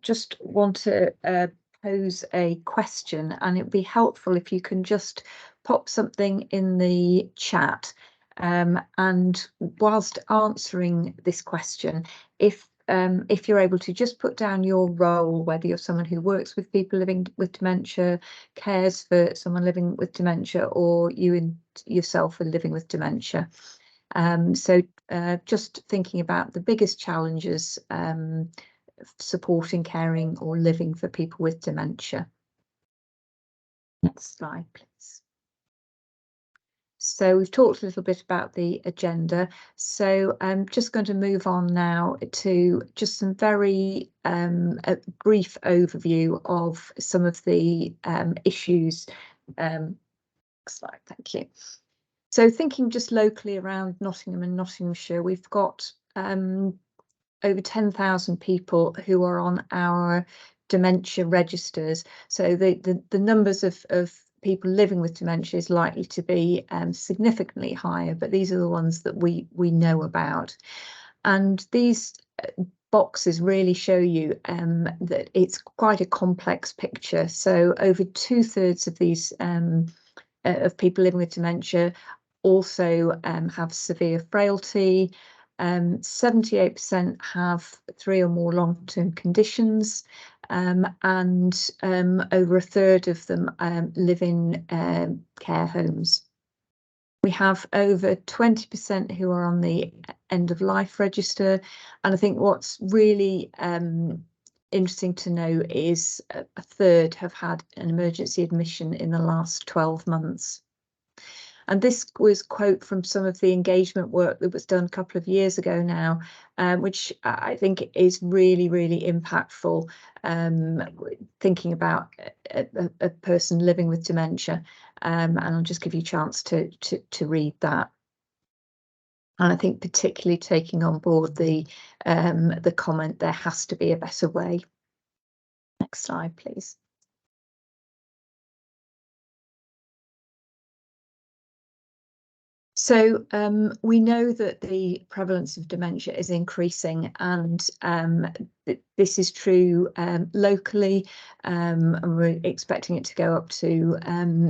just want to pose a question, and it would be helpful if you can just pop something in the chat. And whilst answering this question, if you're able to just put down your role, whether you're someone who works with people living with dementia, cares for someone living with dementia, or you yourself are living with dementia. So just thinking about the biggest challenges supporting, caring, or living for people with dementia. Next slide, please. So we've talked a little bit about the agenda. So I'm just going to move on now to just some very a brief overview of some of the issues. Next slide, thank you. So thinking just locally around Nottingham and Nottinghamshire, we've got over 10,000 people who are on our dementia registers. So the numbers of people living with dementia is likely to be significantly higher, but these are the ones that we know about. And these boxes really show you that it's quite a complex picture. So over 2/3 of these of people living with dementia also have severe frailty. 78% have 3 or more long-term conditions, and over 1/3 of them live in care homes. We have over 20% who are on the end of life register, and I think what's really interesting to know is 1/3 have had an emergency admission in the last 12 months. And this was a quote from some of the engagement work that was done a couple of years ago now, which I think is really, really impactful, thinking about a person living with dementia. And I'll just give you a chance to read that. And I think particularly taking on board the comment, there has to be a better way. Next slide, please. So we know that the prevalence of dementia is increasing, and this is true locally, and we're expecting it to go up to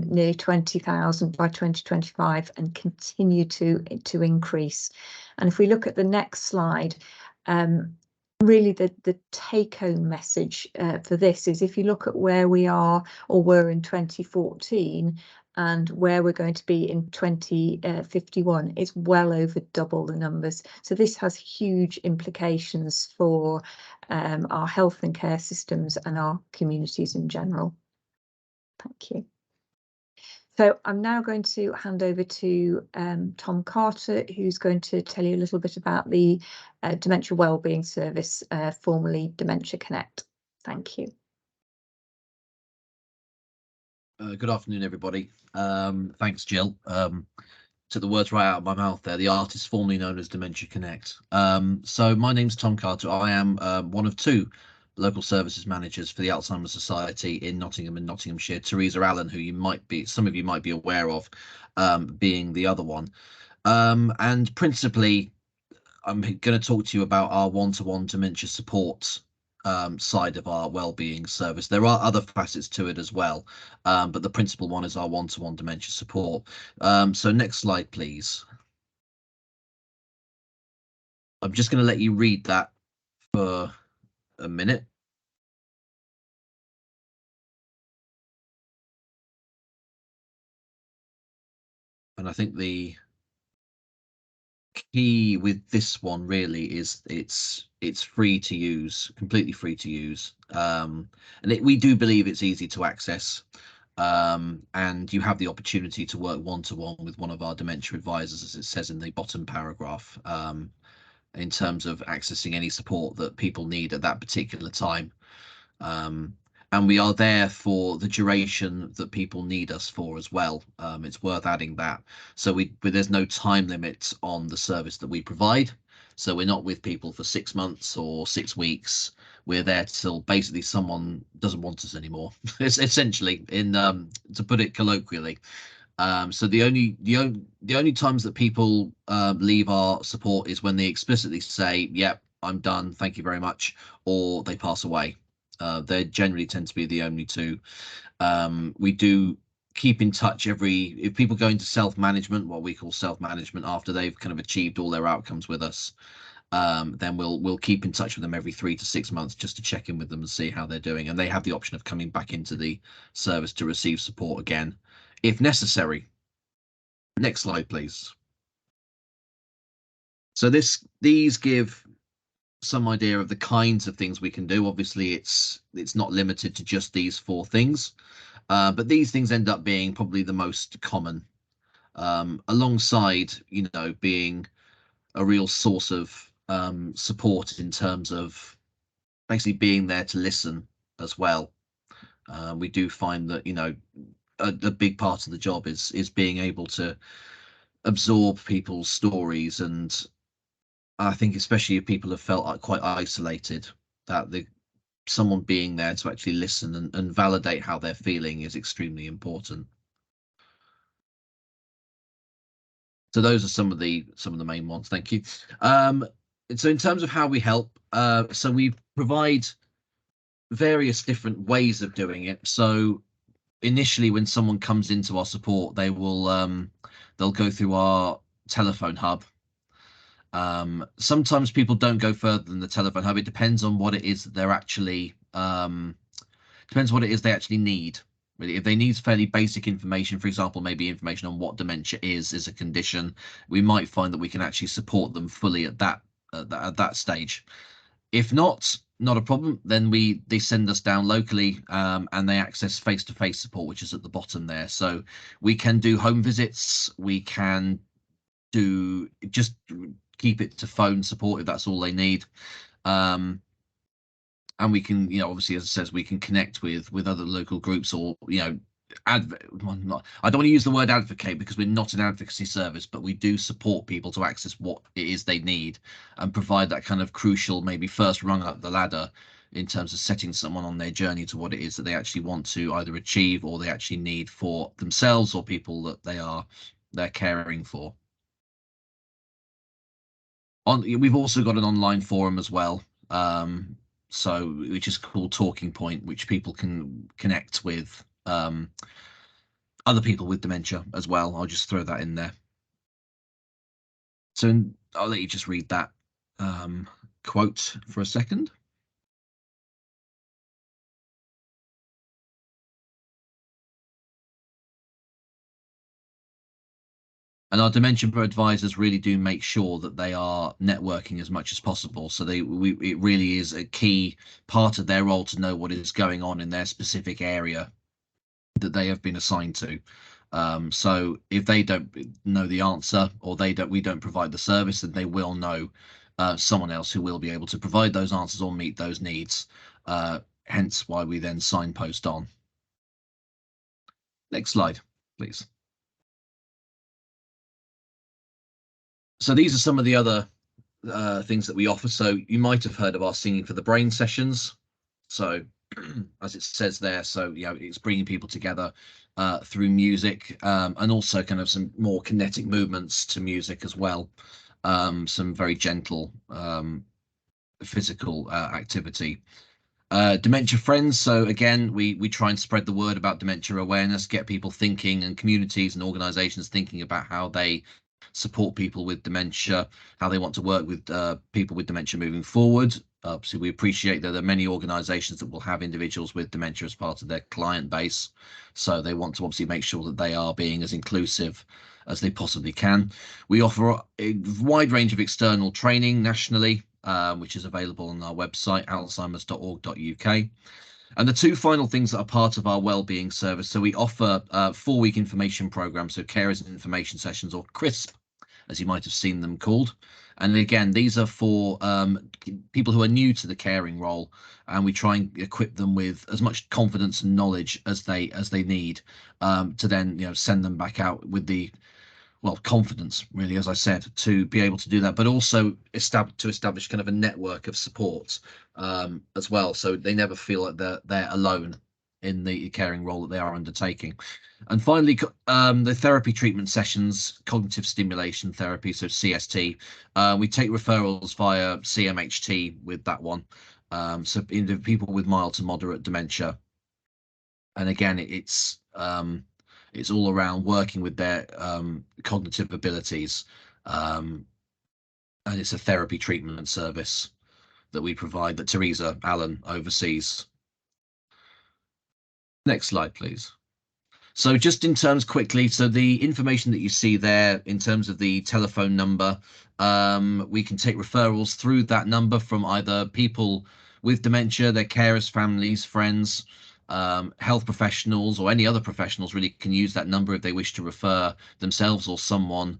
nearly 20,000 by 2025 and continue to increase. And if we look at the next slide, really the take-home message for this is, if you look at where we are or were in 2014 and where we're going to be in 2051, it's well over double the numbers. So this has huge implications for our health and care systems and our communities in general. Thank you. So I'm now going to hand over to Tom Carter, who's going to tell you a little bit about the Dementia Wellbeing Service, formerly Dementia Connect. Thank you. Good afternoon, everybody. Thanks, Jill. Took the words right out of my mouth there. The artist formerly known as Dementia Connect. So my name's Tom Carter. I am one of 2 local services managers for the Alzheimer's Society in Nottingham and Nottinghamshire. Teresa Allen, who some of you might be aware of, being the other one. And principally, I'm going to talk to you about our one-to-one dementia support side of our wellbeing service. There are other facets to it as well, but the principal one is our one-to-one dementia support. So next slide, please. I'm just going to let you read that for a minute. And I think the key with this one really is it's free to use, completely free to use, and we do believe it's easy to access, and you have the opportunity to work one-to-one with one of our dementia advisors, as it says in the bottom paragraph, in terms of accessing any support that people need at that particular time. And we are there for the duration that people need us for as well. It's worth adding that. So there's no time limit on the service that we provide. So we're not with people for 6 months or 6 weeks. We're there till basically someone doesn't want us anymore. It's essentially, to put it colloquially. So the only times that people leave our support is when they explicitly say, yep, I'm done, thank you very much, or they pass away. They generally tend to be the only two. We do keep in touch if people go into self-management, what we call self-management, after they've kind of achieved all their outcomes with us, then we'll keep in touch with them every 3 to 6 months just to check in with them and see how they're doing. And they have the option of coming back into the service to receive support again if necessary. Next slide, please. So these give some idea of the kinds of things we can do. Obviously, it's not limited to just these 4 things, but these things end up being probably the most common, alongside, being a real source of support in terms of basically being there to listen as well. We do find that a big part of the job is being able to absorb people's stories, and I think especially if people have felt quite isolated, that someone being there to actually listen and validate how they're feeling is extremely important. So those are some of the main ones. Thank you. So in terms of how we help, so we provide various different ways of doing it. So initially, when someone comes into our support, they'll go through our telephone hub. Sometimes people don't go further than the telephone hub. It depends on what it is that they're actually depends what it is they actually need. Really, if they need fairly basic information, for example, maybe information on what dementia is a condition, we might find that we can actually support them fully at that stage. If not a problem, then they send us down locally, and they access face-to-face support, which is at the bottom there. So we can do home visits, we can just keep it to phone support if that's all they need, and we can, obviously, as it says, we can connect with other local groups, or I don't want to use the word advocate because we're not an advocacy service, but we do support people to access what it is they need and provide that kind of crucial, maybe first rung up the ladder in terms of setting someone on their journey to what it is that they actually want to either achieve or they actually need for themselves or people that they're caring for. We've also got an online forum as well, so which is called Talking Point, which people can connect with other people with dementia as well. I'll just throw that in there. So I'll let you just read that quote for a second. And our dementia advisors really do make sure that they are networking as much as possible. So it really is a key part of their role to know what is going on in their specific area that they have been assigned to. So if they don't know the answer, or we don't provide the service, then they will know someone else who will be able to provide those answers or meet those needs. Hence why we then signpost on. Next slide, please. So these are some of the other things that we offer. So you might have heard of our Singing for the Brain sessions. So as it says there, so it's bringing people together through music, and also kind of some more kinetic movements to music as well, some very gentle physical activity. Dementia Friends, so again, we try and spread the word about dementia awareness, get people thinking, and communities and organizations thinking about how they support people with dementia, how they want to work with people with dementia moving forward. So we appreciate that there are many organizations that will have individuals with dementia as part of their client base, so they want to obviously make sure that they are being as inclusive as they possibly can. We offer a wide range of external training nationally, which is available on our website, alzheimers.org.uk. And the 2 final things that are part of our wellbeing service, so we offer 4-week information programs, so carers and information sessions, or CRISP, as you might have seen them called. And again, these are for people who are new to the caring role, and we try and equip them with as much confidence and knowledge as they need, to then send them back out with the confidence, really, as I said, to be able to do that, but also establish kind of a network of support as well, so they never feel like they're alone. in the caring role that they are undertaking. And finally, the therapy treatment sessions, cognitive stimulation therapy, so CST. We take referrals via CMHT with that one. So in people with mild to moderate dementia. And again, it's all around working with their cognitive abilities. And it's a therapy treatment service that we provide that Teresa Allen oversees. Next slide, please. So just in terms quickly, so the information that you see there in terms of the telephone number, we can take referrals through that number from either people with dementia, their carers, families, friends, health professionals, or any other professionals really can use that number if they wish to refer themselves or someone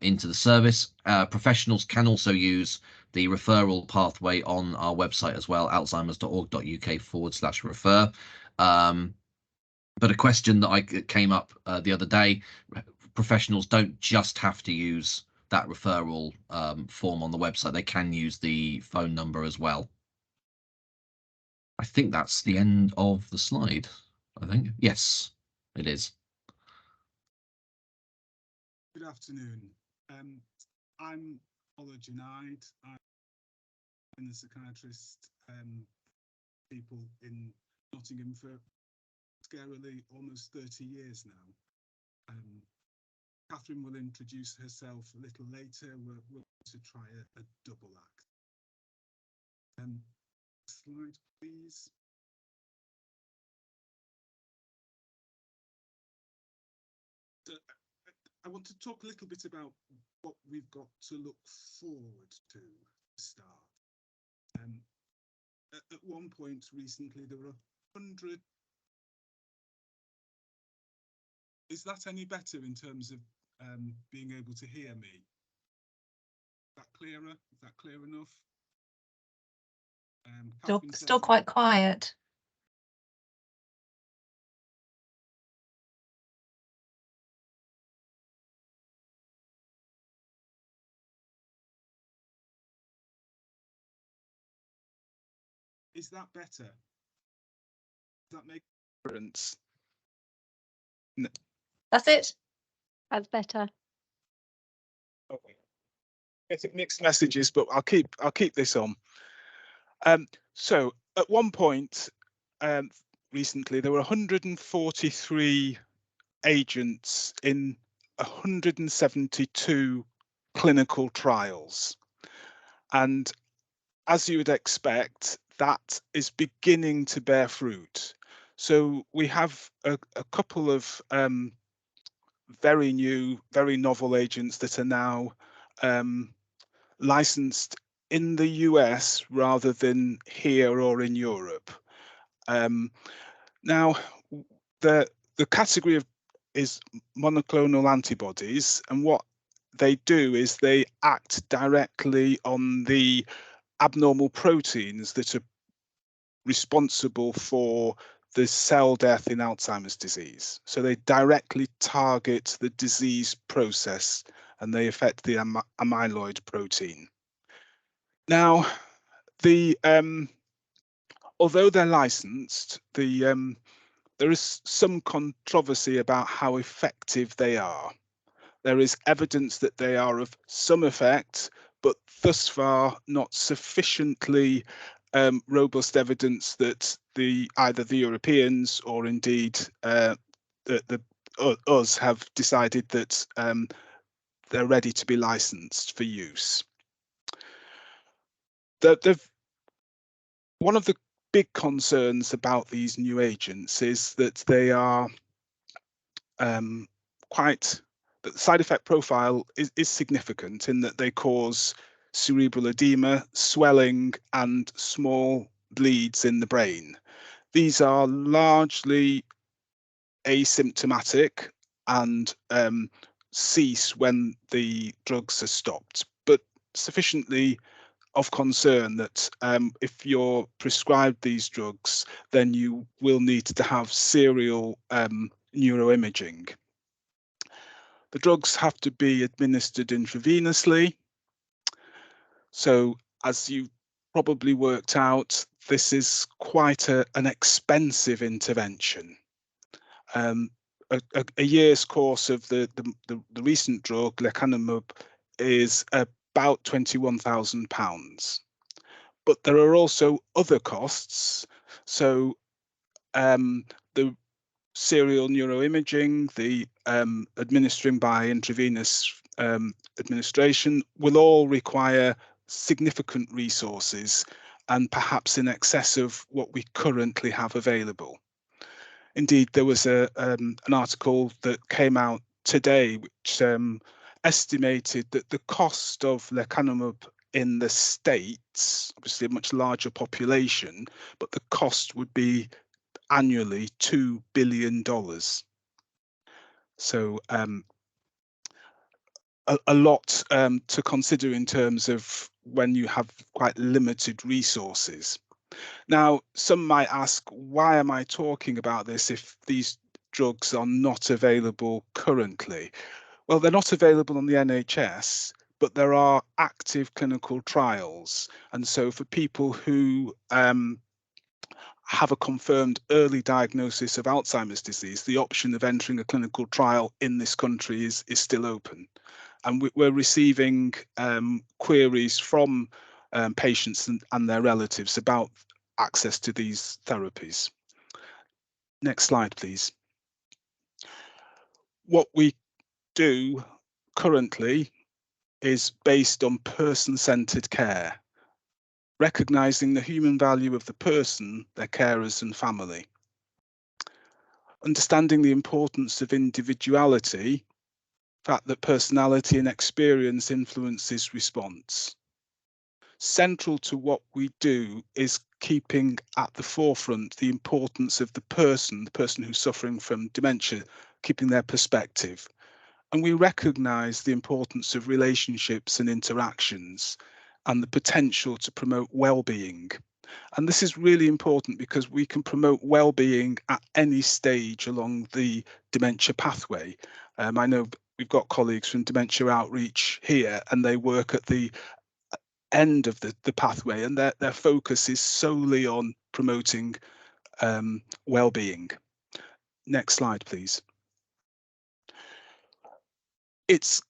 into the service. Professionals can also use the referral pathway on our website as well, alzheimers.org.uk/refer. But a question that I came up the other day, professionals don't just have to use that referral form on the website. They can use the phone number as well. I think that's the end of the slide. I think. Yes, it is. Good afternoon. I'm Ola Junaid. I'm a psychiatrist, people in Nottingham for scarily almost 30 years now. Catherine will introduce herself a little later. We're going to try a double act. Slide, please. I want to talk a little bit about what we've got to look forward to start. At one point recently, there were 100. Is that any better in terms of being able to hear me? Is that clearer? Is that clear enough? Still quite quiet. Is that better? Does that make a difference? No. That's it. That's better. Okay. Getting mixed messages, but I'll keep this on. So at one point recently, there were 143 agents in 172 clinical trials, and as you would expect, that is beginning to bear fruit. So we have a couple of very new, very novel agents that are now licensed in the US rather than here or in Europe. Now, the category is monoclonal antibodies, and what they do is they act directly on the abnormal proteins that are responsible for the cell death in Alzheimer's disease. So they directly target the disease process and they affect the amyloid protein. Now, although they're licensed, there is some controversy about how effective they are. There is evidence that they are of some effect, but thus far not sufficiently robust evidence that either the Europeans or indeed us have decided that they're ready to be licensed for use. One of the big concerns about these new agents is that they are the side effect profile is significant in that they cause cerebral edema, swelling, and small bleeds in the brain. These are largely asymptomatic and cease when the drugs are stopped, but sufficiently of concern that if you're prescribed these drugs, then you will need to have serial neuroimaging. The drugs have to be administered intravenously. So as you probably worked out, this is quite an expensive intervention. A year's course of the recent drug, lecanemab, is about £21,000. But there are also other costs. So the serial neuroimaging, the administering by intravenous administration will all require significant resources, and perhaps in excess of what we currently have available. Indeed, there was an article that came out today which estimated that the cost of lecanemab in the States, obviously a much larger population, but the cost would be annually $2 billion. So a lot to consider in terms of when you have quite limited resources. Now, some might ask, why am I talking about this if these drugs are not available currently? Well, they're not available on the NHS, but there are active clinical trials. And so for people who have a confirmed early diagnosis of Alzheimer's disease, the option of entering a clinical trial in this country is still open. And we're receiving queries from patients and their relatives about access to these therapies. Next slide, please. What we do currently is based on person-centered care, recognizing the human value of the person, their carers and family. Understanding the importance of individuality, the fact that personality and experience influences response. Central to what we do is keeping at the forefront the importance of the person who's suffering from dementia, keeping their perspective. And we recognise the importance of relationships and interactions and the potential to promote well-being. And this is really important because we can promote well-being at any stage along the dementia pathway. I know we've got colleagues from Dementia Outreach here, and they work at the end of the pathway, and their focus is solely on promoting well-being. Next slide, please. It's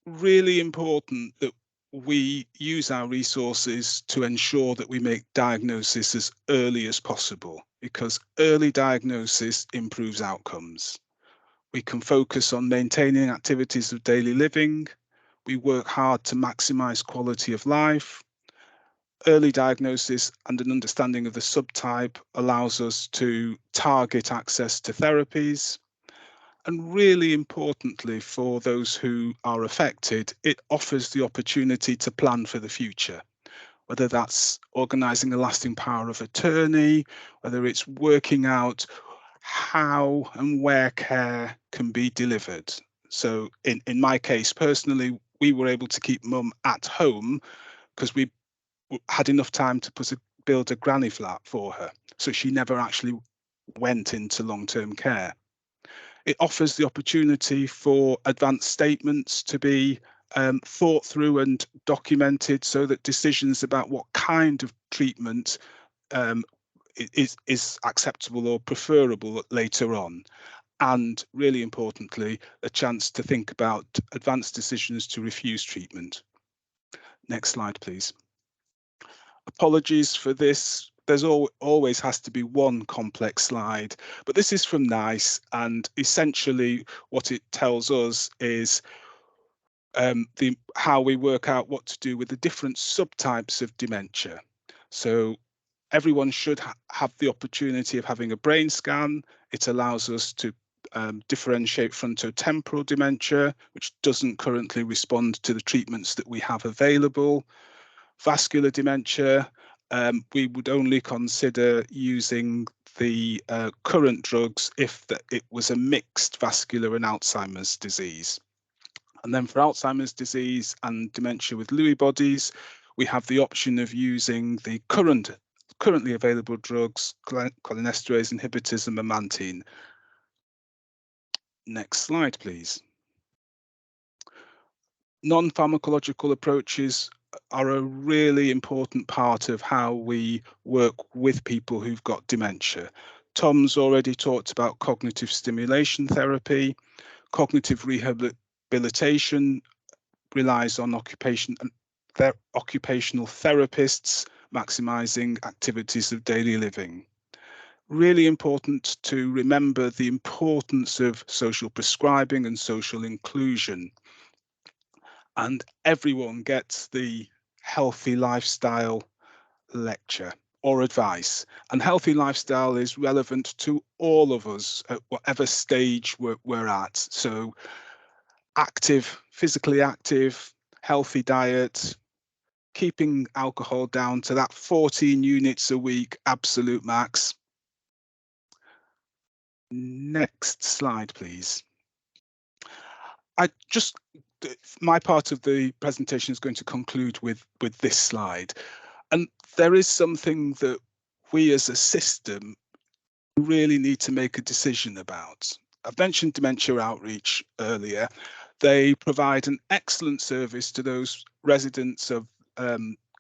really important that we use our resources to ensure that we make diagnosis as early as possible, because early diagnosis improves outcomes. We can focus on maintaining activities of daily living. We work hard to maximize quality of life. Early diagnosis and an understanding of the subtype allows us to target access to therapies. And really importantly, for those who are affected, it offers the opportunity to plan for the future, whether that's organising a lasting power of attorney, whether it's working out how and where care can be delivered. So in my case, personally, we were able to keep mum at home because we had enough time to build a granny flat for her. So she never actually went into long-term care. It offers the opportunity for advanced statements to be thought through and documented so that decisions about what kind of treatment is acceptable or preferable later on. And really importantly, a chance to think about advanced decisions to refuse treatment. Next slide, please. Apologies for this. There's always has to be one complex slide, but this is from NICE, and essentially what it tells us is how we work out what to do with the different subtypes of dementia. So everyone should have the opportunity of having a brain scan. It allows us to differentiate frontotemporal dementia, which doesn't currently respond to the treatments that we have available. Vascular dementia, we would only consider using the current drugs if it was a mixed vascular and Alzheimer's disease. And then for Alzheimer's disease and dementia with Lewy bodies, we have the option of using the currently available drugs, cholinesterase inhibitors and memantine. Next slide, please. Non-pharmacological approaches are a really important part of how we work with people who've got dementia. Tom's already talked about cognitive stimulation therapy. Cognitive rehabilitation relies on occupational therapists maximising activities of daily living. Really important to remember the importance of social prescribing and social inclusion. And everyone gets the healthy lifestyle lecture or advice. And healthy lifestyle is relevant to all of us at whatever stage we're at. So active, physically active, healthy diet, keeping alcohol down to that 14 units a week, absolute max. Next slide, please. My part of the presentation is going to conclude with this slide. And there is something that we as a system really need to make a decision about. I've mentioned Dementia Outreach earlier. They provide an excellent service to those residents of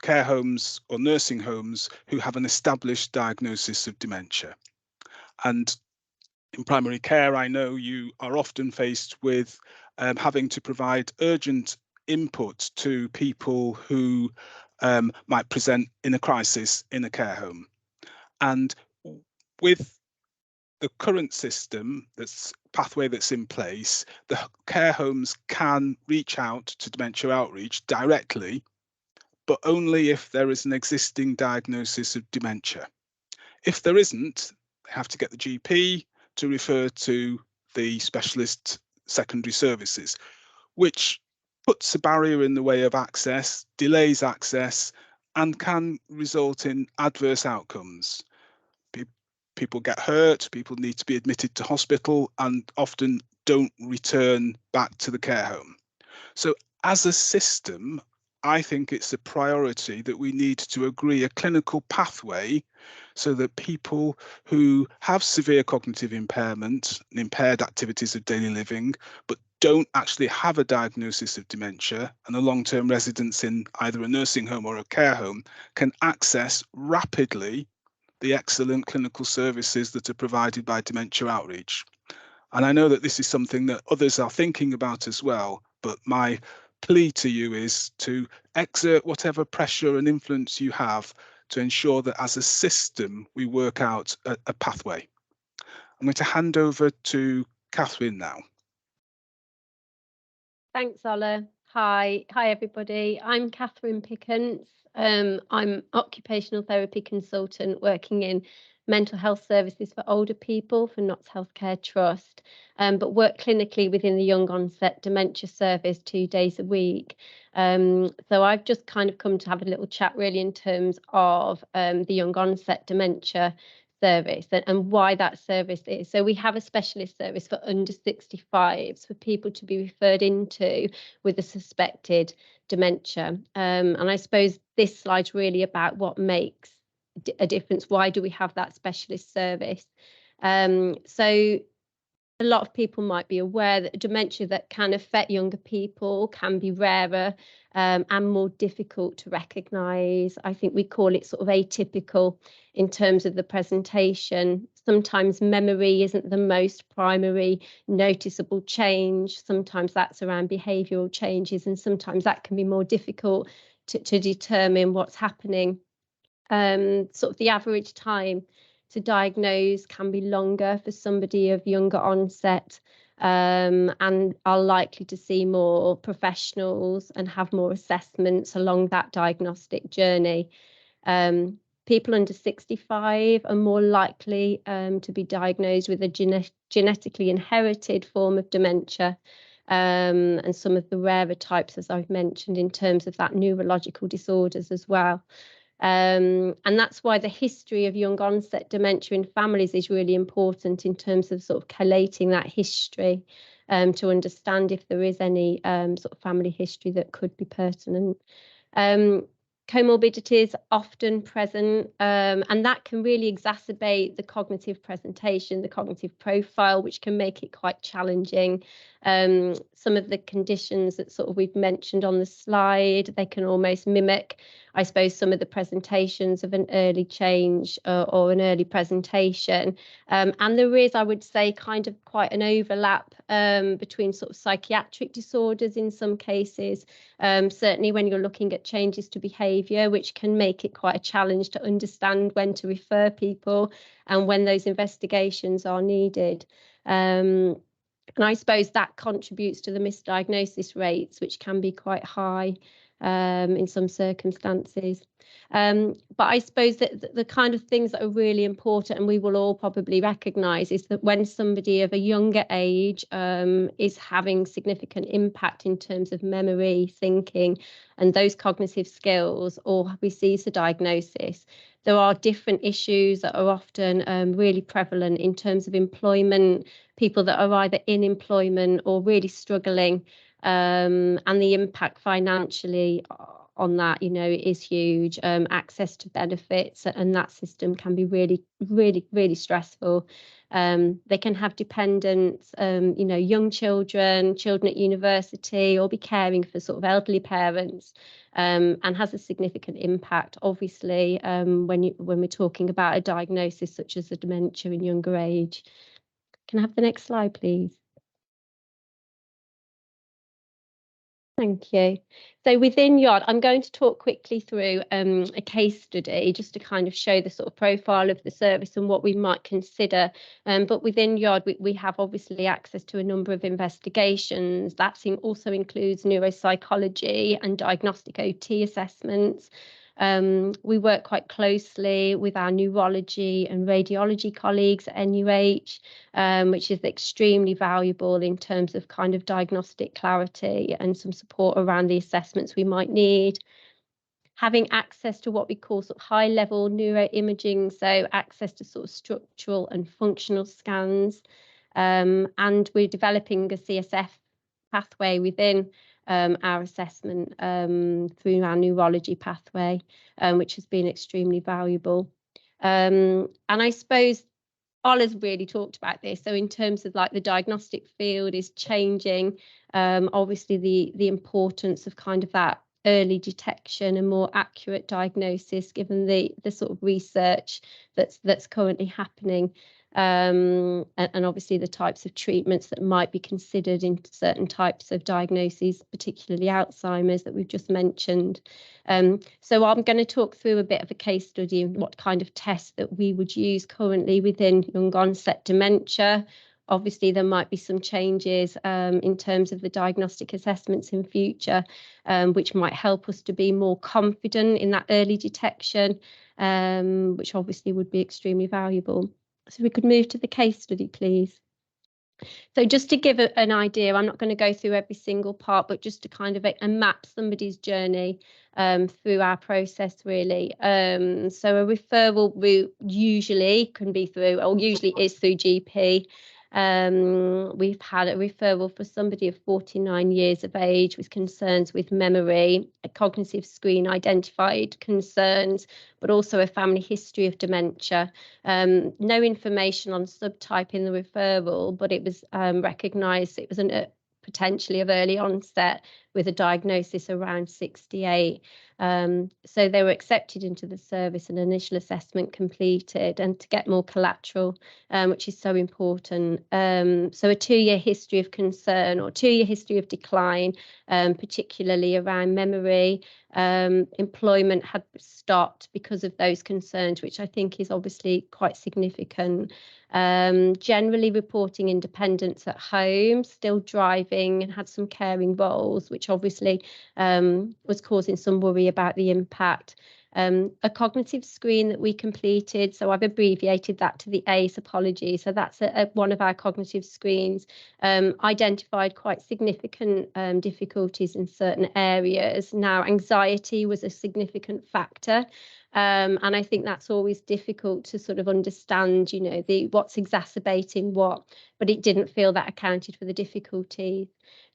care homes or nursing homes who have an established diagnosis of dementia. And in primary care, I know you are often faced with having to provide urgent input to people who might present in a crisis in a care home. And with the current system, this pathway that's in place, the care homes can reach out to Dementia Outreach directly, but only if there is an existing diagnosis of dementia. If there isn't, they have to get the GP to refer to the specialist secondary services, which puts a barrier in the way of access, delays access, and can result in adverse outcomes. People get hurt, people need to be admitted to hospital and often don't return back to the care home. So as a system, I think it's a priority that we need to agree a clinical pathway so that people who have severe cognitive impairment and impaired activities of daily living, but don't actually have a diagnosis of dementia and a long-term residence in either a nursing home or a care home can access rapidly the excellent clinical services that are provided by Dementia Outreach. And I know that this is something that others are thinking about as well, but my plea to you is to exert whatever pressure and influence you have to ensure that as a system we work out a pathway. I'm going to hand over to Catherine now. Thanks, Ola. Hi everybody. I'm Catherine Pickens. I'm occupational therapy consultant working in mental health services for older people for Notts Healthcare Trust, but work clinically within the young onset dementia service 2 days a week. So I've just kind of come to have a little chat really in terms of the young onset dementia service and why that service is. So we have a specialist service for under 65s for people to be referred into with a suspected dementia. And I suppose this slide's really about what makes a difference. Why do we have that specialist service? So a lot of people might be aware that dementia that can affect younger people can be rarer and more difficult to recognise. I think we call it sort of atypical in terms of the presentation. Sometimes memory isn't the most primary noticeable change. Sometimes that's around behavioural changes, and sometimes that can be more difficult to determine what's happening. Sort of the average time to diagnose can be longer for somebody of younger onset, and are likely to see more professionals and have more assessments along that diagnostic journey. People under 65 are more likely to be diagnosed with a genetically inherited form of dementia, and some of the rarer types, as I've mentioned, in terms of that neurological disorders as well. And that's why the history of young onset dementia in families is really important in terms of sort of collating that history to understand if there is any sort of family history that could be pertinent. Comorbidities often present, and that can really exacerbate the cognitive presentation, the cognitive profile, which can make it quite challenging Some of the conditions that sort of we've mentioned on the slide, they can almost mimic, I suppose, some of the presentations of an early change or an early presentation. And there is, I would say, kind of quite an overlap between sort of psychiatric disorders in some cases, certainly when you're looking at changes to behaviour, which can make it quite a challenge to understand when to refer people and when those investigations are needed. And I suppose that contributes to the misdiagnosis rates, which can be quite high in some circumstances. But I suppose that the kind of things that are really important, and we will all probably recognise, is that when somebody of a younger age is having significant impact in terms of memory, thinking, and those cognitive skills, or receives a diagnosis, there are different issues that are often really prevalent in terms of employment, people that are either in employment or really struggling, and the impact financially on that, you know, is huge. Access to benefits and that system can be really, really, really stressful. They can have dependents, you know, young children at university, or be caring for sort of elderly parents, and has a significant impact, obviously, when we're talking about a diagnosis such as a dementia in younger age. Can I have the next slide, please? Thank you. So within YOD, I'm going to talk quickly through a case study just to kind of show the sort of profile of the service and what we might consider. But within YOD, we have obviously access to a number of investigations. That also includes neuropsychology and diagnostic OT assessments. We work quite closely with our neurology and radiology colleagues at NUH, which is extremely valuable in terms of kind of diagnostic clarity and some support around the assessments we might need. Having access to what we call sort of high-level neuroimaging, so access to sort of structural and functional scans, and we're developing a CSF pathway within our assessment through our neurology pathway, which has been extremely valuable. And I suppose Ola's really talked about this. So in terms of like the diagnostic field is changing, obviously the importance of kind of that early detection and more accurate diagnosis, given the sort of research that's currently happening. And obviously the types of treatments that might be considered in certain types of diagnoses, particularly Alzheimer's that we've just mentioned. So I'm going to talk through a bit of a case study and what kind of tests that we would use currently within young onset dementia. Obviously, there might be some changes in terms of the diagnostic assessments in future, which might help us to be more confident in that early detection, which obviously would be extremely valuable. So we could move to the case study, please. So just to give an idea, I'm not going to go through every single part, but just to kind of map somebody's journey through our process, really. So a referral route usually can be through, or usually is through GP. We've had a referral for somebody of 49 years of age with concerns with memory, a cognitive screen identified concerns, but also a family history of dementia. No information on subtype in the referral, but it was recognised it was potentially of early onset with a diagnosis around 68. So they were accepted into the service and initial assessment completed, and to get more collateral, which is so important. So a 2-year history of concern or 2-year history of decline, particularly around memory. Employment had stopped because of those concerns, which I think is obviously quite significant. Generally reporting independence at home, still driving, and had some caring roles, which obviously was causing some worry about the impact. A cognitive screen that we completed, so I've abbreviated that to the ACE, apology. So that's one of our cognitive screens, identified quite significant difficulties in certain areas. Now, anxiety was a significant factor. And I think that's always difficult to sort of understand, you know, what's exacerbating what, but it didn't feel that accounted for the difficulties.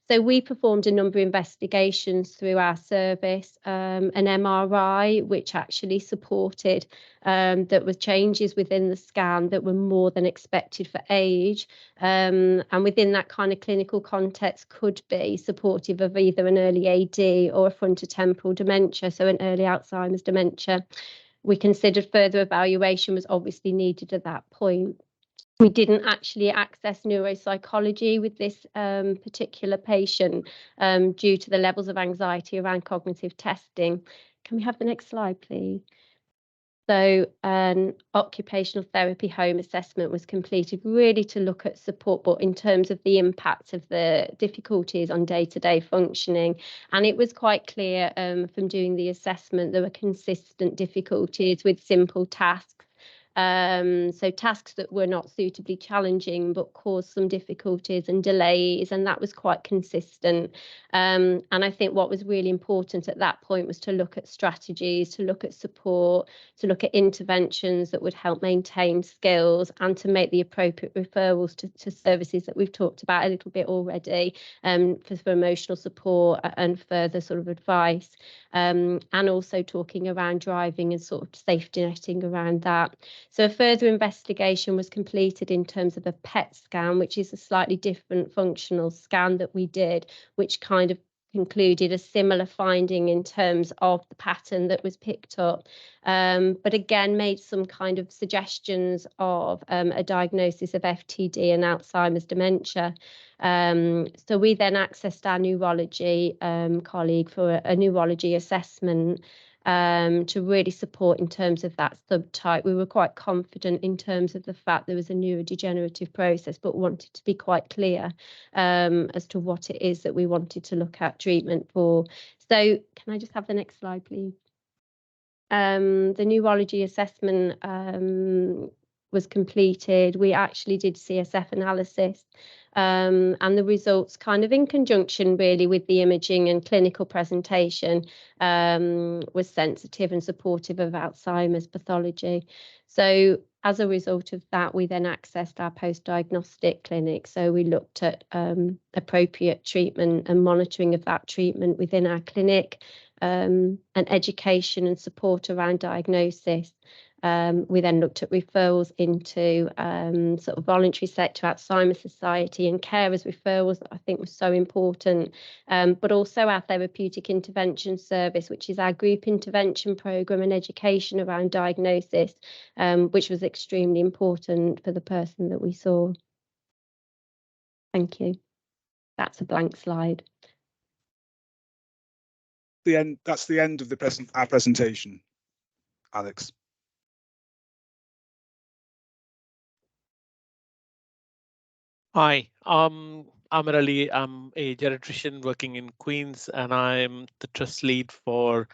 So we performed a number of investigations through our service, an MRI, which actually supported that were changes within the scan that were more than expected for age. And within that kind of clinical context could be supportive of either an early AD or a frontotemporal dementia, so an early Alzheimer's dementia. We considered further evaluation was obviously needed at that point. We didn't actually access neuropsychology with this particular patient due to the levels of anxiety around cognitive testing. Can we have the next slide, please? So an occupational therapy home assessment was completed really to look at support, but in terms of the impact of the difficulties on day-to-day functioning. And it was quite clear from doing the assessment there were consistent difficulties with simple tasks. So tasks that were not suitably challenging but caused some difficulties and delays, and that was quite consistent. And I think what was really important at that point was to look at strategies, to look at support, to look at interventions that would help maintain skills and to make the appropriate referrals to services that we've talked about a little bit already, for emotional support and further sort of advice, and also talking around driving and sort of safety netting around that. So a further investigation was completed in terms of a PET scan, which is a slightly different functional scan that we did, which kind of concluded a similar finding in terms of the pattern that was picked up, but again made some kind of suggestions of a diagnosis of FTD and Alzheimer's dementia. So we then accessed our neurology colleague for a neurology assessment to really support in terms of that subtype. We were quite confident in terms of the fact there was a neurodegenerative process, but wanted to be quite clear as to what it is that we wanted to look at treatment for. So can I just have the next slide, please? The neurology assessment was completed. We actually did CSF analysis, and the results kind of in conjunction really with the imaging and clinical presentation was sensitive and supportive of Alzheimer's pathology. So as a result of that, we then accessed our post-diagnostic clinic. So we looked at appropriate treatment and monitoring of that treatment within our clinic, and education and support around diagnosis. We then looked at referrals into sort of voluntary sector, Alzheimer's Society and carers referrals that I think was so important, but also our therapeutic intervention service, which is our group intervention programme and education around diagnosis, which was extremely important for the person that we saw. Thank you. That's a blank slide. That's the end of our presentation, Alex. Hi, I'm Ali. I'm a geriatrician working in Queens, and I'm the trust lead for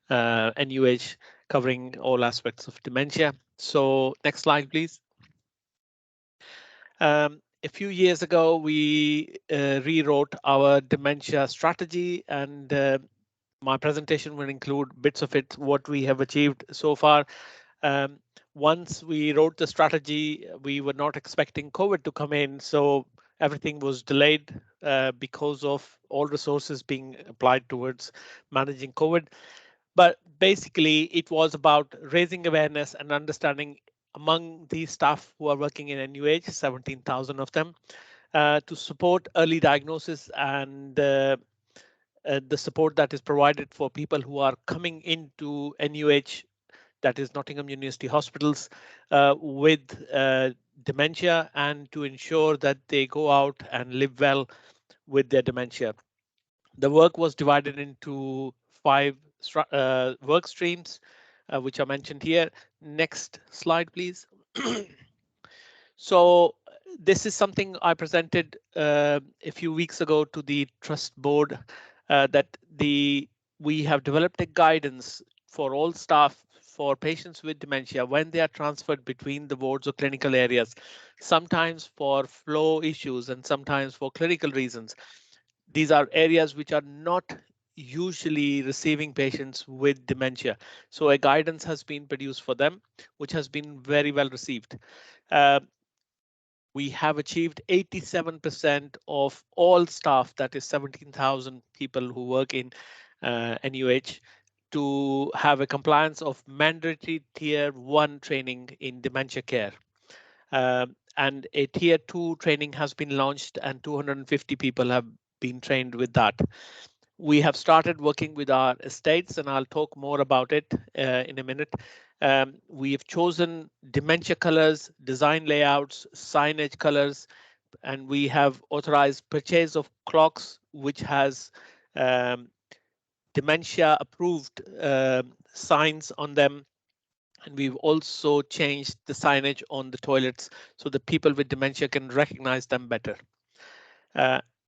NUH, covering all aspects of dementia. So next slide, please. A few years ago, we rewrote our dementia strategy, and my presentation will include bits of it, what we have achieved so far. Once we wrote the strategy, we were not expecting COVID to come in, so everything was delayed because of all resources being applied towards managing COVID. But basically, it was about raising awareness and understanding among the staff who are working in NUH, 17,000 of them, to support early diagnosis and the support that is provided for people who are coming into NUH, that is Nottingham University Hospitals, with dementia, and to ensure that they go out and live well with their dementia. The work was divided into 5 work streams, which are mentioned here. Next slide, please. So this is something I presented a few weeks ago to the trust board, that we have developed a guidance for all staff for patients with dementia when they are transferred between the wards or clinical areas, sometimes for flow issues and sometimes for clinical reasons. These are areas which are not usually receiving patients with dementia. So a guidance has been produced for them, which has been very well received. We have achieved 87% of all staff, that is 17,000 people who work in NUH, to have a compliance of mandatory tier 1 training in dementia care. And a tier 2 training has been launched and 250 people have been trained with that. We have started working with our estates, and I'll talk more about it in a minute. We have chosen dementia colors, design layouts, signage colors, and we have authorized purchase of clocks, which has dementia approved signs on them. And we've also changed the signage on the toilets so that people with dementia can recognize them better.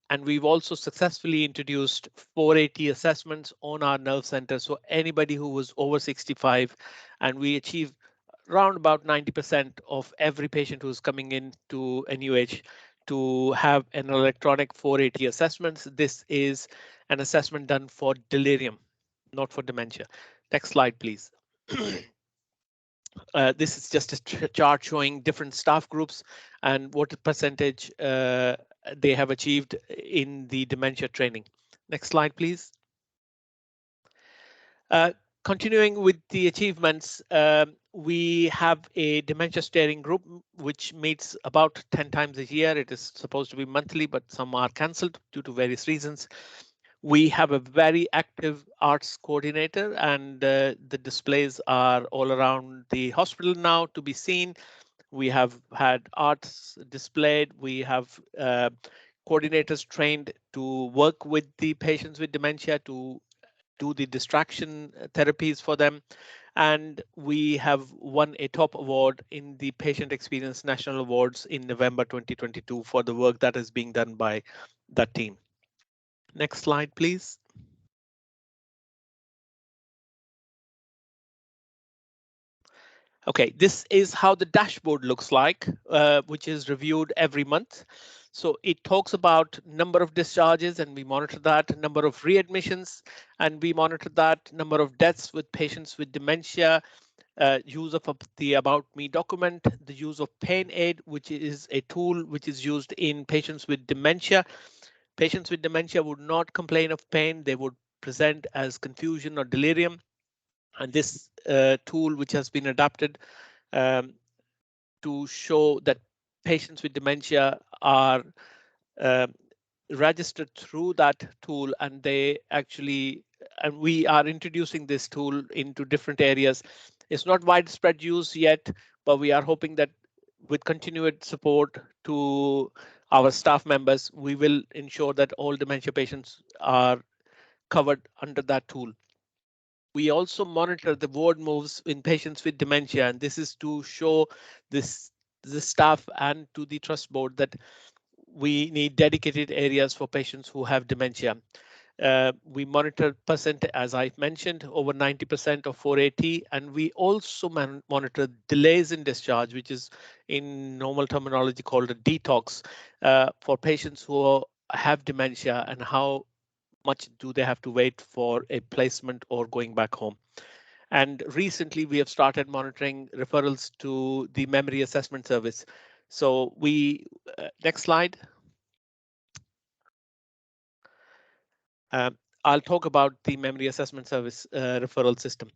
And we've also successfully introduced 480 assessments on our nerve center. So anybody who was over 65, and we achieve around about 90% of every patient who's coming in to NUH to have an electronic 480 assessments. This is an assessment done for delirium, not for dementia. Next slide, please. This is just a chart showing different staff groups and what percentage they have achieved in the dementia training. Next slide, please. Continuing with the achievements, we have a dementia steering group which meets about 10 times a year. It is supposed to be monthly, but some are cancelled due to various reasons. We have a very active arts coordinator, and the displays are all around the hospital now to be seen. We have had arts displayed. We have coordinators trained to work with the patients with dementia to do the distraction therapies for them. And we have won a top award in the Patient Experience National Awards in November 2022 for the work that is being done by that team. Next slide, please. Okay, this is how the dashboard looks like, which is reviewed every month. So it talks about number of discharges, and we monitor that, number of readmissions, and we monitor that, number of deaths with patients with dementia, use of the About Me document, the use of Pain Aid, which is a tool which is used in patients with dementia. Patients with dementia would not complain of pain. They would present as confusion or delirium. And this tool, which has been adapted to show that patients with dementia are registered through that tool, and they actually, and we are introducing this tool into different areas. It's not widespread use yet, but we are hoping that with continued support to our staff members, we will ensure that all dementia patients are covered under that tool. We also monitor the ward moves in patients with dementia, and this is to show the staff and to the trust board that we need dedicated areas for patients who have dementia. We monitor percent, as I mentioned, over 90% of 480, and we also monitor delays in discharge, which is in normal terminology called a detox, for patients who have dementia, and how much do they have to wait for a placement or going back home. And recently we have started monitoring referrals to the memory assessment service. So we, next slide. I'll talk about the memory assessment service referral system.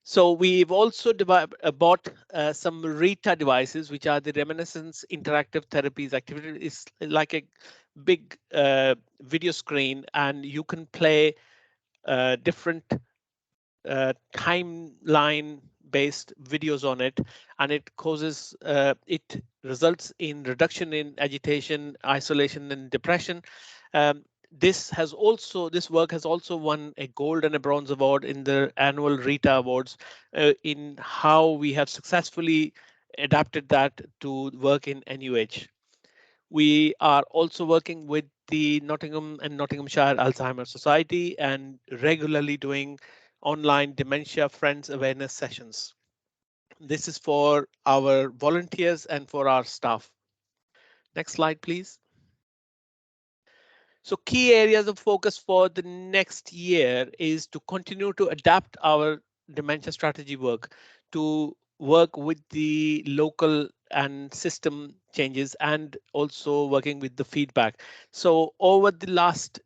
So we've also bought some RITA devices, which are the reminiscence interactive therapies activity. It's like a big video screen, and you can play different timeline based videos on it, and it causes it results in reduction in agitation, isolation, and depression. This work has also won a gold and a bronze award in the annual RITA Awards in how we have successfully adapted that to work in NUH. We are also working with the Nottingham and Nottinghamshire Alzheimer's Society and regularly doing online dementia friends awareness sessions. This is for our volunteers and for our staff. Next slide, please. So key areas of focus for the next year is to continue to adapt our dementia strategy work, to work with the local and system changes, and also working with the feedback. So over the last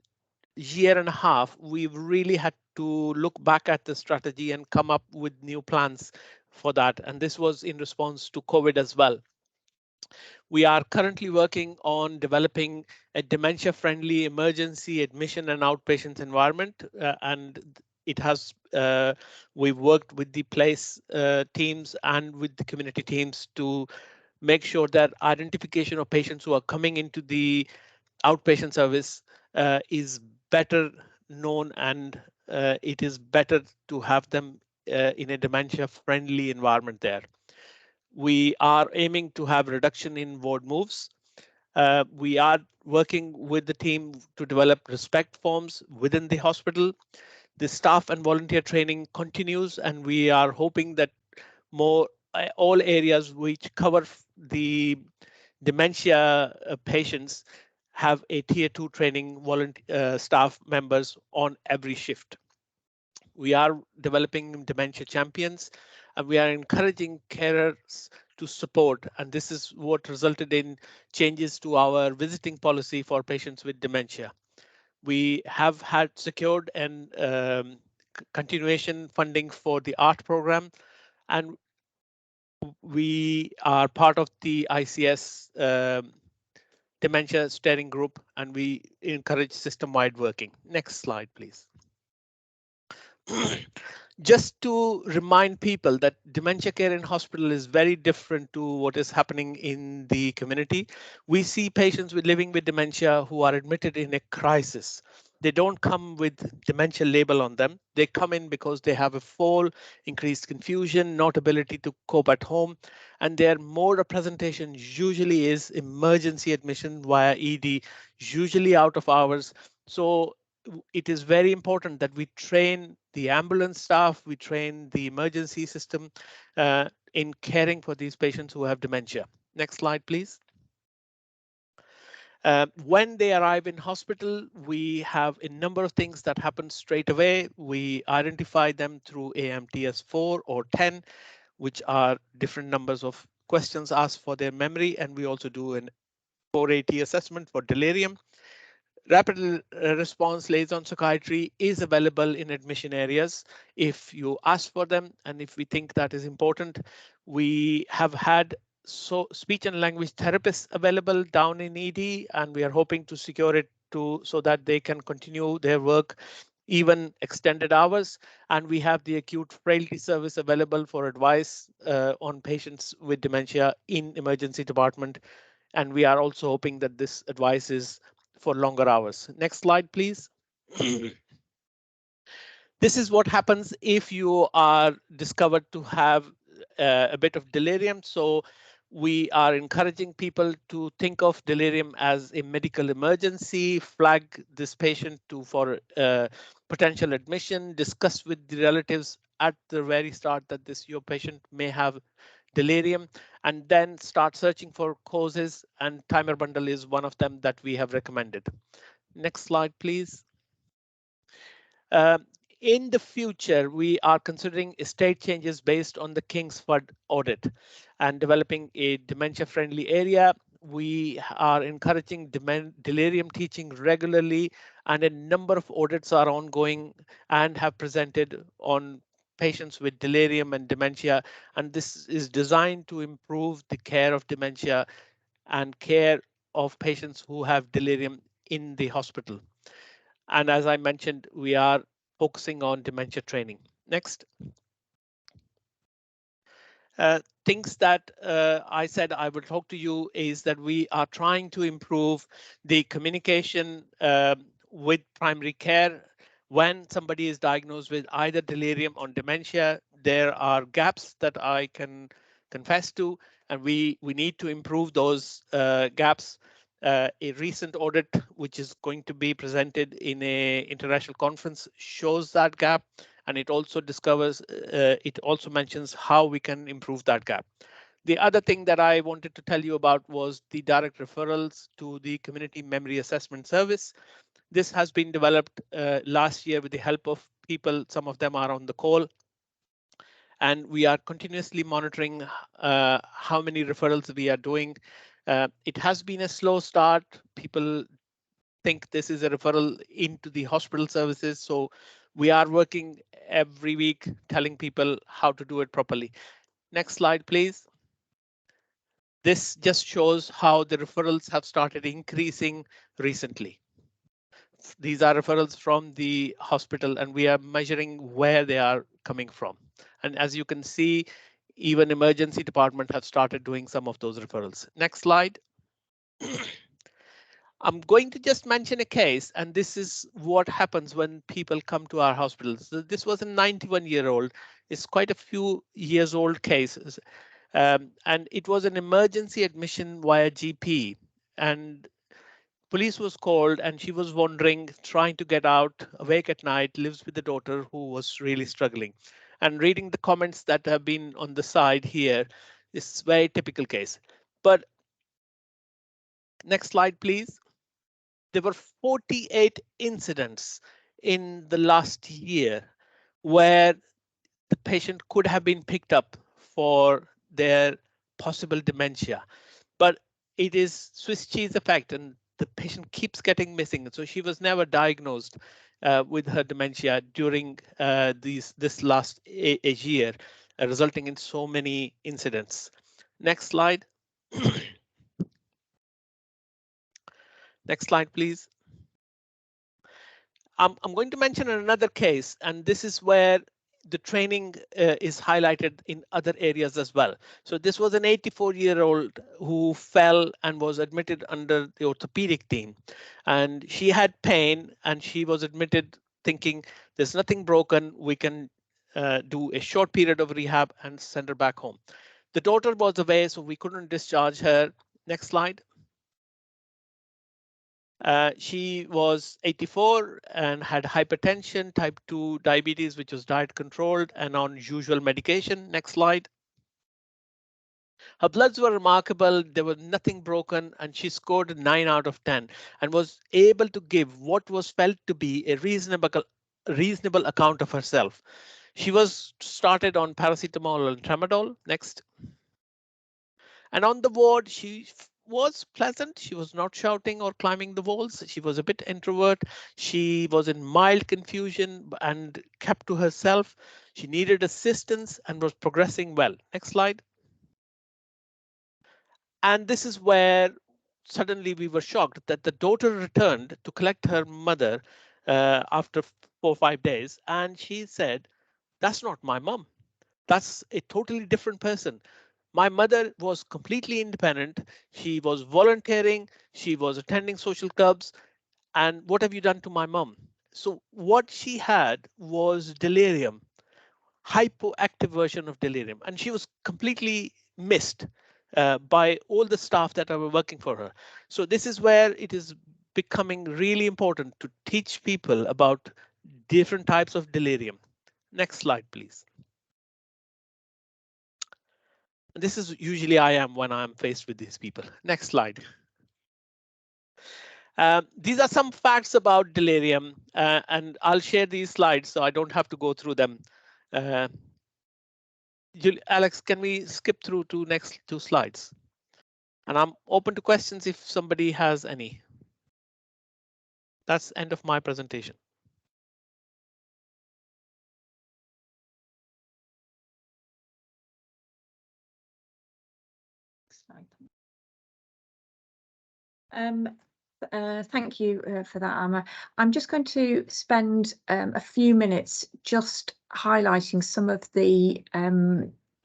year and a half, we've really had to look back at the strategy and come up with new plans for that. And this was in response to COVID as well. We are currently working on developing a dementia-friendly emergency admission and outpatient environment, and it has we've worked with the place teams and with the community teams to make sure that identification of patients who are coming into the outpatient service is better known, and it is better to have them in a dementia-friendly environment there. We are aiming to have reduction in ward moves. We are working with the team to develop respect forms within the hospital. The staff and volunteer training continues, and we are hoping that more all areas which cover the dementia patients have a tier 2 training staff members on every shift. We are developing dementia champions, and we are encouraging carers to support, and this is what resulted in changes to our visiting policy for patients with dementia. We have had secured and continuation funding for the art program, and we are part of the ICS dementia steering group, and we encourage system-wide working. Next slide, please. Just to remind people that dementia care in hospital is very different to what is happening in the community. We see patients living with dementia who are admitted in a crisis. They don't come with dementia label on them. They come in because they have a fall, increased confusion, not ability to cope at home, and their mode of presentation usually is emergency admission via ED, usually out of hours. So it is very important that we train the ambulance staff, we train the emergency system in caring for these patients who have dementia. Next slide, please. When they arrive in hospital, we have a number of things that happen straight away. We identify them through AMTS 4 or 10, which are different numbers of questions asked for their memory, and we also do an 480 assessment for delirium. Rapid response liaison psychiatry is available in admission areas if you ask for them, and if we think that is important. We have had speech and language therapists available down in ED, and we are hoping to secure it so that they can continue their work even extended hours. And we have the acute frailty service available for advice on patients with dementia in emergency department. And we are also hoping that this advice is for longer hours. Next slide, please. This is what happens if you are discovered to have a bit of delirium. So we are encouraging people to think of delirium as a medical emergency, flag this patient for potential admission, discuss with the relatives at the very start that your patient may have delirium, and then start searching for causes, and timer bundle is one of them that we have recommended. Next slide, please. In the future, we are considering estate changes based on the Kingsford audit and developing a dementia-friendly area. We are encouraging delirium teaching regularly, and a number of audits are ongoing and have presented on patients with delirium and dementia, and this is designed to improve the care of dementia and care of patients who have delirium in the hospital. And as I mentioned, we are focusing on dementia training. Next. Things that I said I would talk to you is that we are trying to improve the communication with primary care. When somebody is diagnosed with either delirium or dementia, there are gaps that I can confess to, and we need to improve those gaps. A recent audit, which is going to be presented in a international conference, shows that gap, and it also it also mentions how we can improve that gap. The other thing that I wanted to tell you about was the direct referrals to the Community Memory Assessment Service. This has been developed last year with the help of people. Some of them are on the call. And we are continuously monitoring how many referrals we are doing. It has been a slow start. People think this is a referral into the hospital services. So we are working every week telling people how to do it properly. Next slide, please. This just shows how the referrals have started increasing recently. These are referrals from the hospital, and we are measuring where they are coming from. And as you can see, even emergency department have started doing some of those referrals. Next slide. I'm going to just mention a case, and this is what happens when people come to our hospitals. So this was a 91-year-old. It's quite a few years old case. And it was an emergency admission via GP. And police was called, and she was wandering, trying to get out, awake at night, lives with the daughter who was really struggling. And reading the comments that have been on the side here, is a very typical case. But next slide, please. There were 48 incidents in the last year where the patient could have been picked up for their possible dementia, but it is Swiss cheese effect, and the patient keeps getting missing. So she was never diagnosed with her dementia during this last year, resulting in so many incidents. Next slide. Next slide, please. I'm going to mention another case, and this is where the training is highlighted in other areas as well. So this was an 84-year-old who fell and was admitted under the orthopedic team, and she had pain, and she was admitted thinking there's nothing broken. We can do a short period of rehab and send her back home. The daughter was away, so we couldn't discharge her. Next slide. She was 84 and had hypertension, type 2 diabetes, which was diet controlled and on usual medication. Next slide. Her bloods were remarkable. There was nothing broken, and she scored 9 out of 10 and was able to give what was felt to be a reasonable account of herself. She was started on paracetamol and tramadol. Next. And on the ward, she was pleasant. She was not shouting or climbing the walls. She was a bit introvert. She was in mild confusion and kept to herself. She needed assistance and was progressing well. Next slide. And this is where suddenly we were shocked that the daughter returned to collect her mother after 4 or 5 days. And she said, "That's not my mom. That's a totally different person. My mother was completely independent. She was volunteering. She was attending social clubs. And what have you done to my mom?" So what she had was delirium, hypoactive version of delirium, and she was completely missed by all the staff that are working for her. So this is where it is becoming really important to teach people about different types of delirium. Next slide, please. This is usually I am when I'm faced with these people. Next slide. These are some facts about delirium, and I'll share these slides so I don't have to go through them. Alex, can we skip through to next 2 slides? And I'm open to questions if somebody has any. That's end of my presentation. Thank you for that, Amma. I'm just going to spend a few minutes just highlighting some of the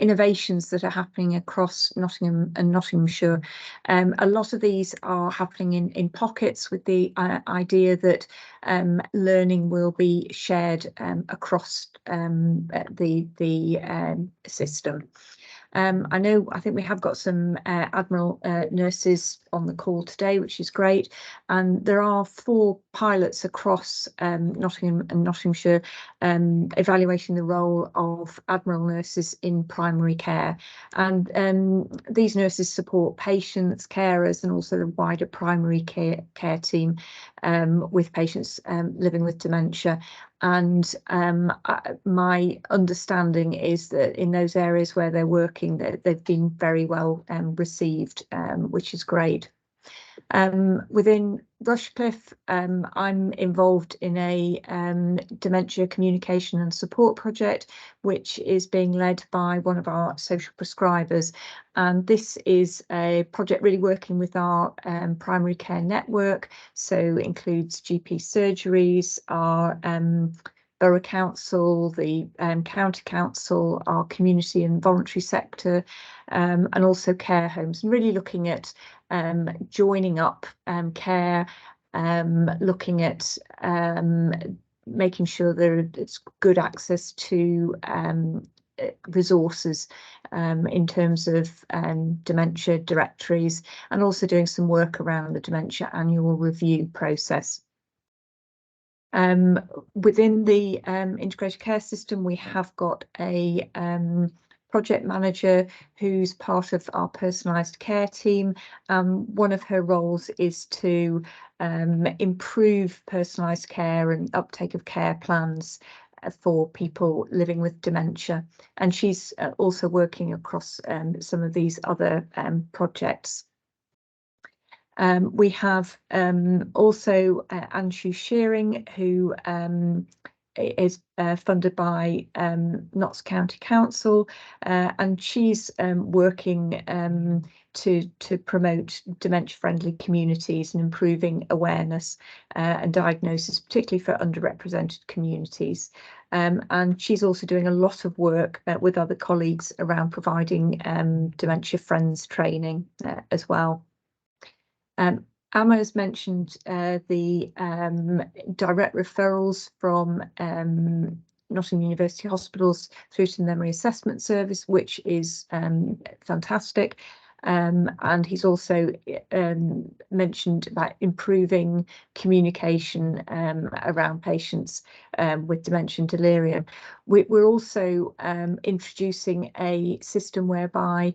innovations that are happening across Nottingham and Nottinghamshire. A lot of these are happening in pockets, with the idea that learning will be shared across the system. I think we have got some Admiral nurses on the call today, which is great. And there are 4 pilots across Nottingham and Nottinghamshire evaluating the role of Admiral nurses in primary care. And these nurses support patients, carers, and also the wider primary care team with patients living with dementia. and my understanding is that in those areas where they're working, they've been very well received, which is great. Within Rushcliffe, I'm involved in a dementia communication and support project, which is being led by one of our social prescribers. And this is a project really working with our primary care network, so includes GP surgeries, our Borough Council, the County Council, our community and voluntary sector, and also care homes, and really looking at joining up care, looking at making sure there's good access to resources in terms of dementia directories, and also doing some work around the dementia annual review process. Within the integrated care system, we have got a project manager who's part of our personalised care team. One of her roles is to improve personalised care and uptake of care plans for people living with dementia, and she's also working across some of these other projects. We have also Anshu Shearing, who is funded by Notts County Council, and she's working to promote dementia-friendly communities and improving awareness and diagnosis, particularly for underrepresented communities. And she's also doing a lot of work with other colleagues around providing Dementia Friends training as well. Amma has mentioned the direct referrals from Nottingham University Hospitals through to the Memory Assessment Service, which is fantastic. And he's also mentioned about improving communication around patients with dementia and delirium. We're also introducing a system whereby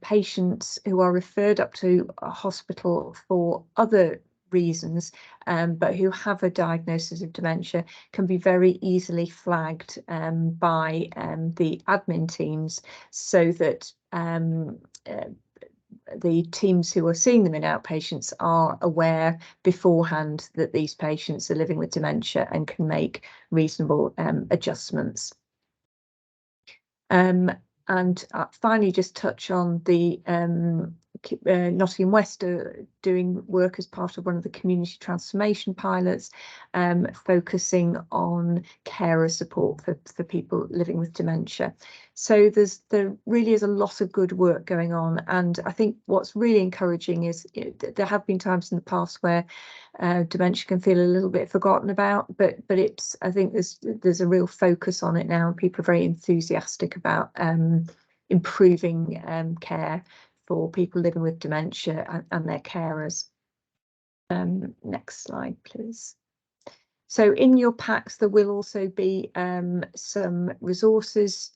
patients who are referred up to a hospital for other reasons, but who have a diagnosis of dementia, can be very easily flagged by the admin teams, so that the teams who are seeing them in outpatients are aware beforehand that these patients are living with dementia and can make reasonable adjustments. And finally, just touch on the Nottingham West doing work as part of one of the community transformation pilots, focusing on carer support for people living with dementia. So there really is a lot of good work going on, and I think what's really encouraging is there have been times in the past where dementia can feel a little bit forgotten about, but it's, I think there's a real focus on it now, and people are very enthusiastic about improving care for people living with dementia and their carers. Next slide, please. So in your packs, there will also be some resources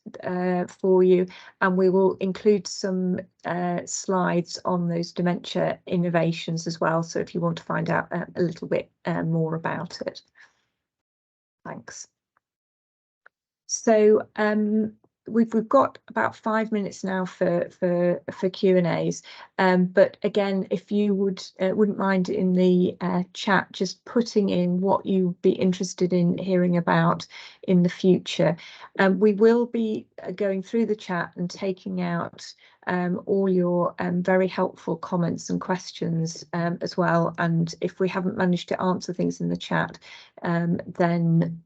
for you, and we will include some slides on those dementia innovations as well. So if you want to find out a little bit more about it. Thanks. So we've got about 5 minutes now for Q&As, but again, if you wouldn't mind in the chat just putting in what you'd be interested in hearing about in the future. We will be going through the chat and taking out all your very helpful comments and questions as well, and if we haven't managed to answer things in the chat, then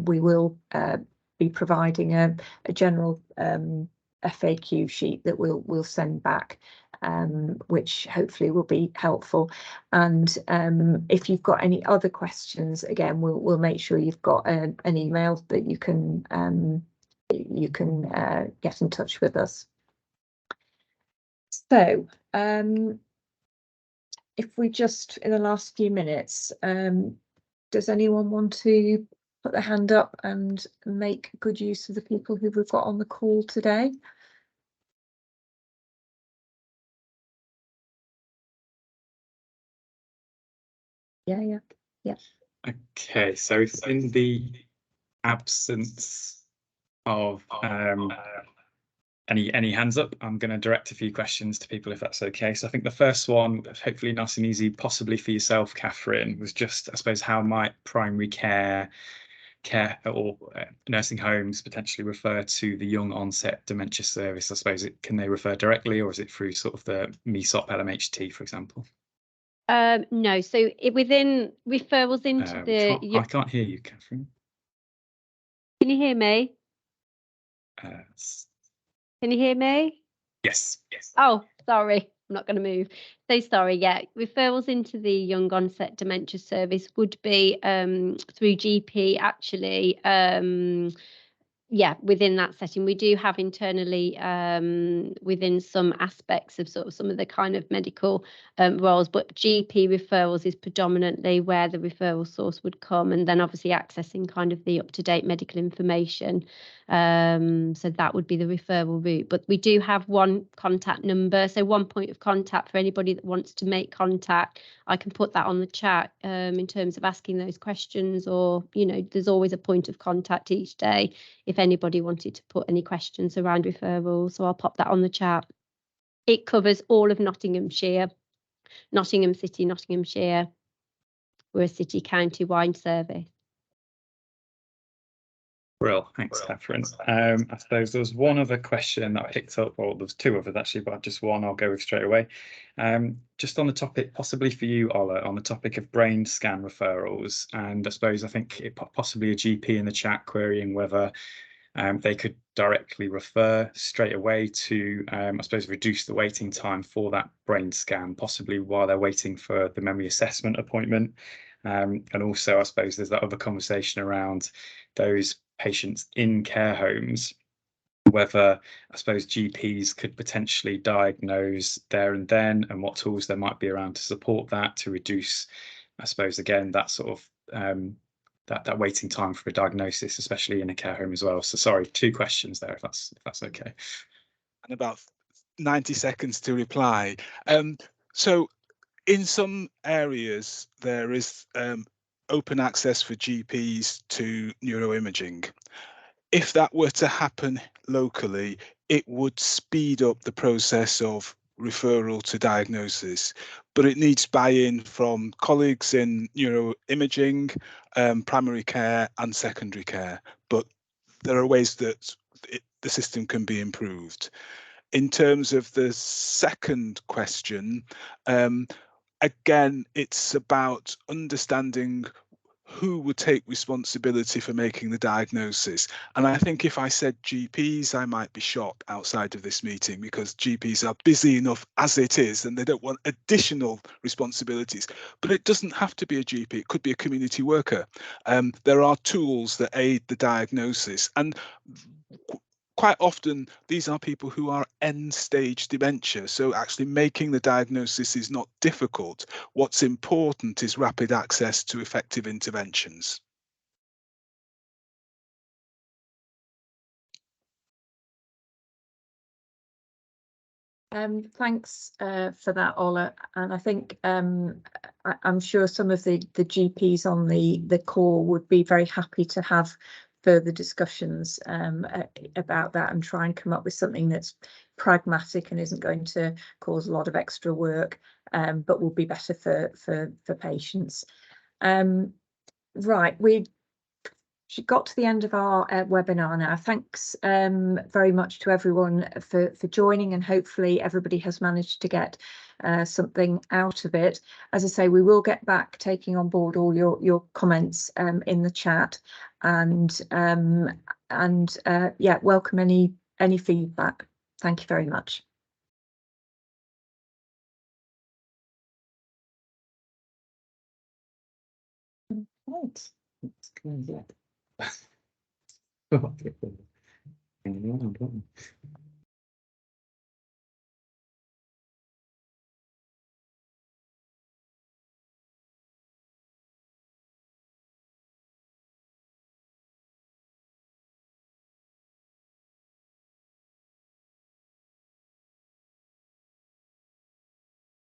we will be providing a general FAQ sheet that we'll send back, which hopefully will be helpful. And if you've got any other questions, again, we'll make sure you've got an email that you can get in touch with us. So if we just, in the last few minutes, does anyone want to put their hand up and make good use of the people who we've got on the call today? Yeah. Okay, so in the absence of any hands up, I'm going to direct a few questions to people if that's okay. So I think the first one, hopefully nice and easy, possibly for yourself, Catherine, was just, I suppose, how might primary care or nursing homes potentially refer to the young onset dementia service? I suppose can they refer directly, or is it through sort of the MESOP LMHT, for example? No, so within referrals into I can't hear you, Catherine. Can you hear me? Can you hear me? Yes. Oh, sorry, I'm not going to move. So sorry, yeah. Referrals into the young onset dementia service would be through GP actually. Yeah, within that setting, we do have internally within some aspects of sort of some of the kind of medical roles, but GP referrals is predominantly where the referral source would come, and then obviously accessing kind of the up-to-date medical information. So that would be the referral route. But we do have one contact number, so one point of contact for anybody that wants to make contact. I can put that on the chat in terms of asking those questions, or, you know, there's always a point of contact each day if anybody wanted to put any questions around referrals. So I'll pop that on the chat. It covers all of Nottinghamshire, Nottingham City, Nottinghamshire. We're a city county wide service. Well, thanks, Catherine. I suppose there was one other question that I picked up, well, there's two others actually, but just one I'll go with straight away. Just on the topic, possibly for you, Ola, on the topic of brain scan referrals, and I suppose I think possibly a GP in the chat querying whether they could directly refer straight away to, I suppose, reduce the waiting time for that brain scan, possibly while they're waiting for the memory assessment appointment. And also, I suppose there's that other conversation around those patients in care homes, whether, I suppose, GPs could potentially diagnose there and then, and what tools there might be around to support that, to reduce, I suppose, again, that sort of that waiting time for a diagnosis, especially in a care home as well. So sorry, two questions there, if that's okay. And about 90 seconds to reply. So in some areas, there is open access for GPs to neuroimaging. If that were to happen locally, it would speed up the process of referral to diagnosis, but it needs buy-in from colleagues in neuroimaging, primary care and secondary care. But there are ways that the system can be improved. In terms of the second question, again, it's about understanding who would take responsibility for making the diagnosis. And I think if I said GPs, I might be shot outside of this meeting, because GPs are busy enough as it is and they don't want additional responsibilities. But it doesn't have to be a GP, it could be a community worker. There are tools that aid the diagnosis, and quite often these are people who are end stage dementia, so actually making the diagnosis is not difficult. What's important is rapid access to effective interventions. Thanks for that, Ola. And I think I'm sure some of the GPs on the call would be very happy to have further discussions about that and try and come up with something that's pragmatic and isn't going to cause a lot of extra work, but will be better for patients. Right, we got to the end of our webinar now. Thanks very much to everyone for joining, and hopefully everybody has managed to get something out of it. As I say, we will get back taking on board all your comments in the chat, and yeah, welcome any feedback. Thank you very much. Right. That's good. Oh,